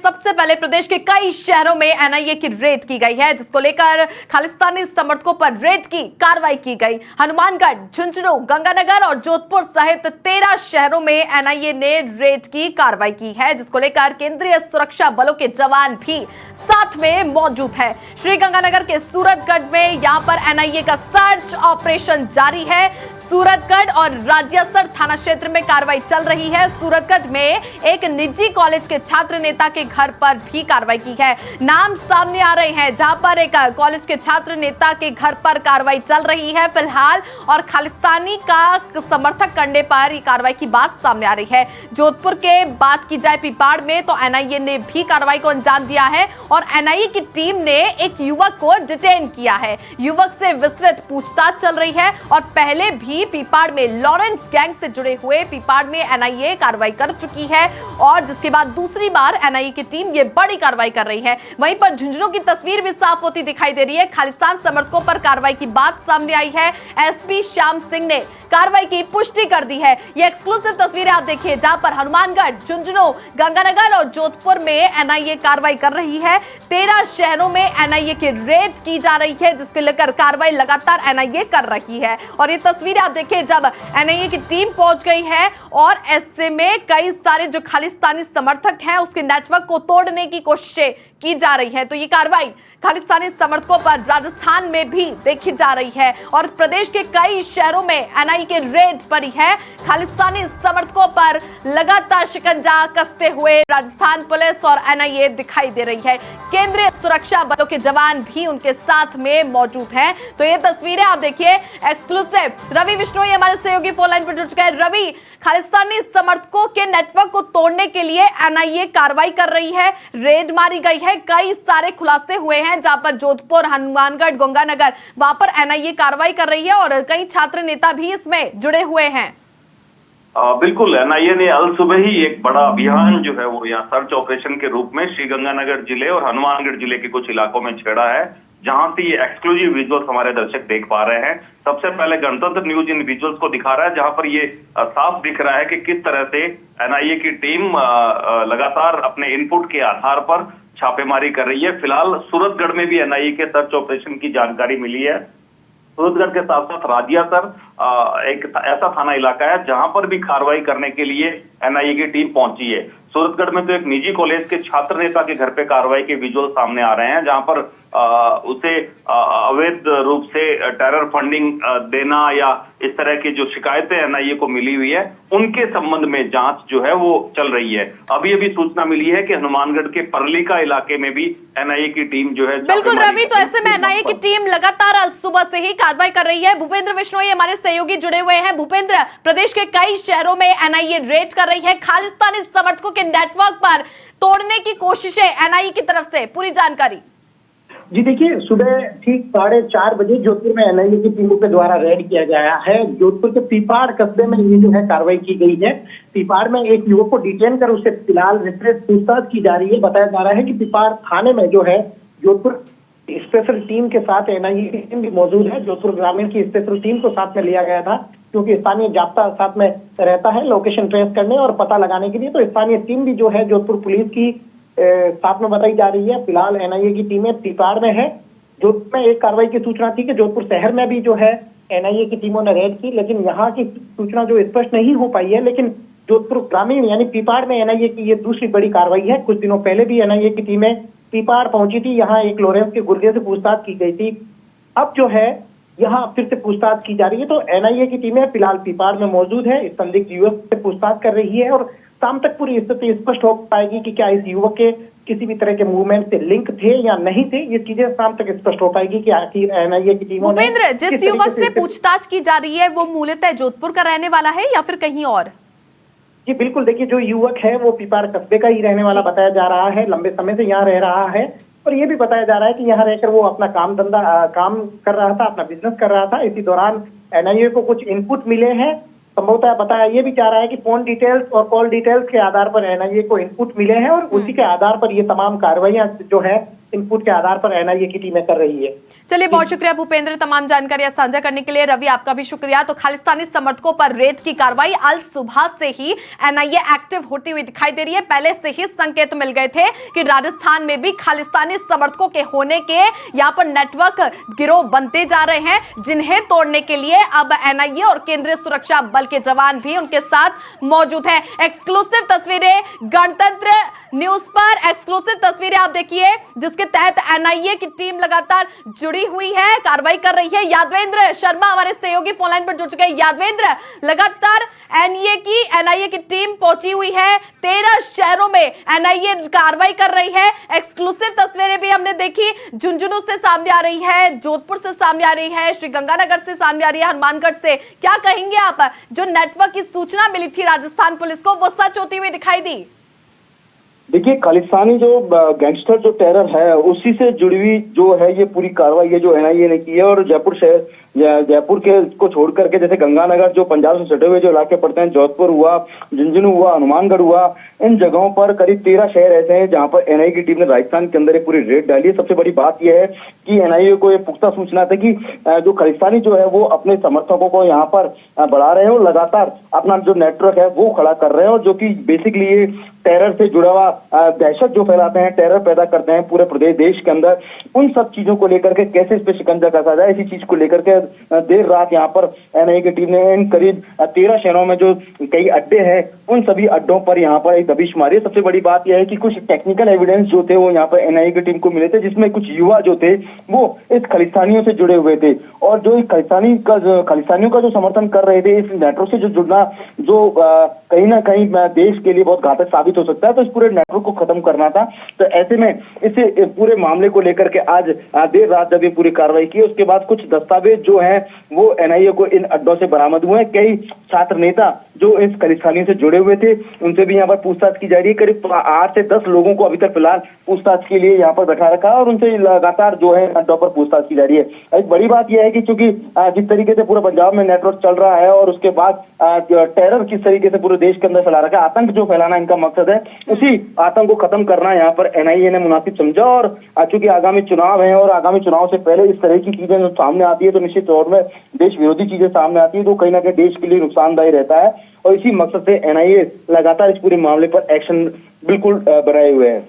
सबसे पहले प्रदेश के कई शहरों में एनआईए की रेड की गई है, जिसको लेकर खालिस्तानी समर्थकों पर रेड की कार्रवाई की गई। हनुमानगढ़, झुंझुनू, गंगानगर और जोधपुर सहित 13 शहरों में एनआईए ने रेड की कार्रवाई की है, जिसको लेकर केंद्रीय सुरक्षा बलों के जवान भी साथ में मौजूद है। श्रीगंगानगर के सूरतगढ़ में यहां पर एनआईए का सर्च ऑपरेशन जारी है। सूरतगढ़ और राजियासर थाना क्षेत्र में कार्रवाई चल रही है। सूरतगढ़ में एक निजी कॉलेज के छात्र नेता के घर पर भी कार्रवाई की है। नाम सामने आ रहे हैं जहां पर एक कॉलेज के छात्र नेता के घर पर कार्रवाई चल रही है फिलहाल, और खालिस्तानी का समर्थक करने पर ये कार्रवाई की बात सामने आ रही है। जोधपुर के बात की जाए पिपाड़ में, तो एनआईए ने भी कार्रवाई को अंजाम दिया है और एनआईए की टीम ने एक युवक को डिटेन किया है। युवक से विस्तृत पूछताछ चल रही है और पहले भी पिपाड़ में लॉरेंस गैंग से जुड़े हुए पिपाड़ में एनआईए कार्रवाई कर चुकी है, और जिसके बाद दूसरी बार एनआईए की टीम ये बड़ी कार्रवाई कर रही है। वहीं पर झुंझुनू की तस्वीर भी साफ होती दिखाई दे रही है। खालिस्तान समर्थकों पर कार्रवाई की बात सामने आई है। एसपी श्याम सिंह ने कार्रवाई की पुष्टि कर दी है। ये एक्सक्लूसिव तस्वीरें आप देखिए, जहां पर हनुमानगढ़, झुंझुनू, गंगानगर और जोधपुर में एनआईए कार्रवाई कर रही है। 13 शहरों में एनआईए की रेड की जा रही है, जिसके लेकर कार्रवाई लगातार एनआईए कर रही है। और ये तस्वीरें आप देखिए जब एनआईए की टीम पहुंच गई है और ऐसे में कई सारे जो खालिस्तानी समर्थक हैं उसके नेटवर्क को तोड़ने की कोशिशें की जा रही है। तो ये कार्रवाई खालिस्तानी समर्थकों पर राजस्थान में भी देखी जा रही है और प्रदेश के कई शहरों में एनआईए की रेड पड़ी है। खालिस्तानी समर्थकों पर लगातार शिकंजा कसते हुए राजस्थान पुलिस और एनआईए दिखाई दे रही है। केंद्रीय सुरक्षा बलों के जवान भी उनके साथ में मौजूद हैं। तो ये तस्वीरें आप देखिए एक्सक्लूसिव। रवि बिश्नोई हमारे सहयोगी फोन लाइन पर जुड़ चुका है। रवि, खालिस्तानी समर्थकों के नेटवर्क को तोड़ने के लिए एनआईए कार्रवाई कर रही है, रेड मारी गई है, कई सारे खुलासे हुए हैं जहां पर जोधपुर, हनुमानगढ़, गंगानगर वहां पर एनआईए कार्रवाई कर रही है और कई छात्र नेता भी इसमें जुड़े हुए हैं। बिल्कुल, एनआईए ने अल सुबह ही एक बड़ा अभियान जो है वो यहाँ सर्च ऑपरेशन के रूप में श्रीगंगानगर जिले और हनुमानगढ़ जिले के कुछ इलाकों में छेड़ा है, जहां से ये एक्सक्लूसिव विजुअल्स हमारे दर्शक देख पा रहे हैं। सबसे पहले गणतंत्र न्यूज इन विजुअल्स को दिखा रहा है, जहां पर ये साफ दिख रहा है कि किस तरह से एनआईए की टीम लगातार अपने इनपुट के आधार पर छापेमारी कर रही है। फिलहाल सूरतगढ़ में भी एनआईए के सर्च ऑपरेशन की जानकारी मिली है। सूरतगढ़ के साथ साथ राजियासर एक ऐसा थाना इलाका है जहां पर भी कार्रवाई करने के लिए एनआईए की टीम पहुंची है। सूरतगढ़ में तो एक निजी कॉलेज के छात्र नेता के घर पे कार्रवाई के विजुअल सामने आ रहे हैं, जहां पर उसे अवैध रूप से टेरर फंडिंग देना या इस तरह की जो शिकायतें एनआईए को मिली हुई है उनके संबंध में जांच जो है वो चल रही है। अभी अभी सूचना मिली है कि हनुमानगढ़ के परलीका इलाके में भी एनआईए की टीम जो है। बिल्कुल रवि, तो ऐसे में एनआईए की टीम लगातार आज सुबह से ही कार्रवाई कर रही है। भूपेंद्र बिश्नोई हमारे सहयोगी जुड़े हुए हैं। भूपेंद्र, प्रदेश के कई शहरों में एनआईए रेड कर रही है, खालिस्तानी समर्थकों के नेटवर्क पर तोड़ने की कोशिशें एनआईए की तरफ से, पूरी जानकारी। जी देखिए, सुबह ठीक 4:30 बजे जोधपुर में एनआईए की टीमों के द्वारा रेड किया गया है। जोधपुर के पिपाड़ कस्बे में ये जो है कार्रवाई की गई है। पिपाड़ में एक युवक को डिटेन कर उससे फिलहाल विस्तृत पूछताछ की जा रही है। बताया जा रहा है कि पिपाड़ थाने में जो है जोधपुर स्पेशल टीम के साथ एनआईए की टीम भी मौजूद है। जोधपुर ग्रामीण की स्पेशल टीम को साथ में लिया गया था, क्योंकि स्थानीय जाब्ता साथ में रहता है लोकेशन ट्रेस करने और पता लगाने के लिए। तो स्थानीय टीम भी जो है जोधपुर पुलिस की साथ में बताई जा रही है। फिलहाल एनआईए की टीमें पिपाड़ में है। जोधपुर में एक कार्रवाई की सूचना थी कि जोधपुर शहर में भी जो है एनआईए की टीमों ने रेड की, लेकिन यहाँ की सूचना जो स्पष्ट नहीं हो पाई है। लेकिन जोधपुर ग्रामीण यानी पिपाड़ में एनआईए की ये दूसरी बड़ी कार्रवाई है। कुछ दिनों पहले भी एनआईए की टीमें पिपाड़ पहुंची थी, यहाँ एक लॉरेंस के गुर्गे से पूछताछ की गई थी। अब जो है यहाँ फिर से पूछताछ की जा रही है। तो एनआईए की टीमें फिलहाल पिपाड़ में मौजूद है, इस संदिग्ध युवक से पूछताछ कर रही है और शाम तक पूरी स्थिति स्पष्ट हो पाएगी कि क्या इस युवक के किसी भी तरह के मूवमेंट से लिंक थे या नहीं थे। ये चीजें शाम तक स्पष्ट हो पाएगी कि आखिर एनआईए की टीमों ने। भूपेंद्र, जिस युवक से पूछताछ की जा रही है वो मूलतः जोधपुर का रहने वाला है या फिर कहीं और? जी बिल्कुल, देखिए जो युवक है वो पिपाड़ कस्बे का ही रहने वाला बताया जा रहा है, लंबे समय से यहाँ रह रहा है। और ये भी बताया जा रहा है कि यहाँ रहकर वो अपना काम कर रहा था, अपना बिजनेस कर रहा था। इसी दौरान एनआईए को कुछ इनपुट मिले हैं। संभवतः बताया ये भी जा रहा है कि फोन डिटेल्स और कॉल डिटेल्स के आधार पर एनआईए को इनपुट मिले हैं और उसी के आधार पर ये तमाम कार्रवाइयां जो है इनपुट के आधार पर एनआईए की टीमें कर रही है। चलिए, बहुत शुक्रिया भूपेंद्र, तमाम जानकारियां साझा करने के लिए। रवि, आपका भी शुक्रिया। तो खालिस्तानी समर्थकों पर रेड की कार्रवाई, अल सुबह से ही एनआईए एक्टिव होती हुई दिखाई दे रही है। पहले से ही संकेत मिल गए थे कि राजस्थान में भी खालिस्तानी समर्थकों के होने के यहाँ पर नेटवर्क गिरोह बनते जा रहे हैं, जिन्हें तोड़ने के लिए अब एनआईए और केंद्रीय सुरक्षा बल के जवान भी उनके साथ मौजूद हैं। एक्सक्लूसिव तस्वीरें गणतंत्र न्यूज पर, एक्सक्लूसिव तस्वीरें आप देखिए, जिसके तहत एनआईए की टीम लगातार जुड़ी हुई है, कार्रवाई कर रही है। यादवेंद्र शर्मा हमारे सहयोगी फोन लाइन पर जुड़ चुके हैं। यादवेंद्र, लगातार एनआईए की टीम पहुंची हुई है, 13 शहरों में एनआईए कार्रवाई कर रही है। एक्सक्लूसिव तस्वीरें भी हमने देखी, झुंझुनू से सामने आ रही है, जोधपुर से सामने आ रही है, श्रीगंगानगर से सामने आ रही है, हनुमानगढ़ से। क्या कहेंगे आप, जो नेटवर्क की सूचना मिली थी राजस्थान पुलिस को, वो सच होती हुई दिखाई दी? देखिए, खालिस्तानी जो गैंगस्टर जो टेरर है उसी से जुड़ी हुई जो है ये पूरी कार्रवाई है जो एनआईए ने की है। और जयपुर के को छोड़ करके जैसे गंगानगर जो पंजाब से सटे हुए जो इलाके पड़ते हैं, जोधपुर हुआ, झुंझुनू हुआ, हनुमानगढ़ हुआ, इन जगहों पर करीब 13 शहर ऐसे हैं जहां पर एनआईए की टीम ने राजस्थान के अंदर एक पूरी रेड डाली है। सबसे बड़ी बात यह है कि एनआईए को ये पुख्ता सूचना थी कि जो खालिस्तानी जो है वो अपने समर्थकों को यहाँ पर बढ़ा रहे हैं और लगातार अपना जो नेटवर्क है वो खड़ा कर रहे हैं, और जो कि बेसिकली ये टेरर से जुड़ा हुआ दहशत जो फैलाते हैं, टेरर पैदा करते हैं पूरे प्रदेश देश के अंदर, उन सब चीजों को लेकर के कैसे इस पे शिकंजा कसा जाए, इसी चीज को लेकर के देर रात यहाँ पर एनआईए की टीम ने इन करीब 13 शहरों में जो कई अड्डे हैं उन सभी अड्डों पर यहाँ पर एक दबिश मारी है। सबसे बड़ी बात यह है कि कुछ टेक्निकल एविडेंस जो थे वो यहाँ पर एनआईए की टीम को मिले थे, जिसमें कुछ युवा जो थे वो इस खालिस्तानियों से जुड़े हुए थे, और जो खालिस्तानियों का जो समर्थन कर रहे थे, इस नेटवर्क से जो जुड़ना जो कहीं ना कहीं देश के लिए बहुत घातक साबित हो सकता है, तो इस पूरे नेटवर्क को खत्म करना था। तो ऐसे में इसे पूरे मामले को लेकर के आज देर रात जब ये पूरी कार्रवाई की, उसके बाद कुछ दस्तावेज जो हैं वो एनआईए को इन अड्डों से बरामद हुए हैं। कई छात्र नेता जो इस खालिस्तानियों से जुड़े हुए थे उनसे भी यहाँ पर पूछताछ की जा रही है। करीब 8 से 10 लोगों को अभी तक फिलहाल पूछताछ के लिए यहाँ पर बैठा रखा है और उनसे लगातार जो है अड्डों पर पूछताछ की जा रही है। एक बड़ी बात यह है कि चूंकि जिस तरीके से पूरे पंजाब में नेटवर्क चल रहा है और उसके बाद टेरर किस तरीके से पूरे देश के अंदर फैला रखा है, आतंक जो फैलाना इनका मकसद है, उसी आतंक को खत्म करना यहाँ पर एनआईए ने मुनासिब समझा। और चूंकि आगामी चुनाव है और आगामी चुनाव से पहले इस तरह की चीजें जो सामने आती है तो निश्चित तौर में देश विरोधी चीजें सामने आती है, तो कहीं ना कहीं देश के लिए नुकसानदायी रहता है, और इसी मकसद से एनआईए लगातार इस पूरे मामले पर एक्शन बिल्कुल बनाए हुए है।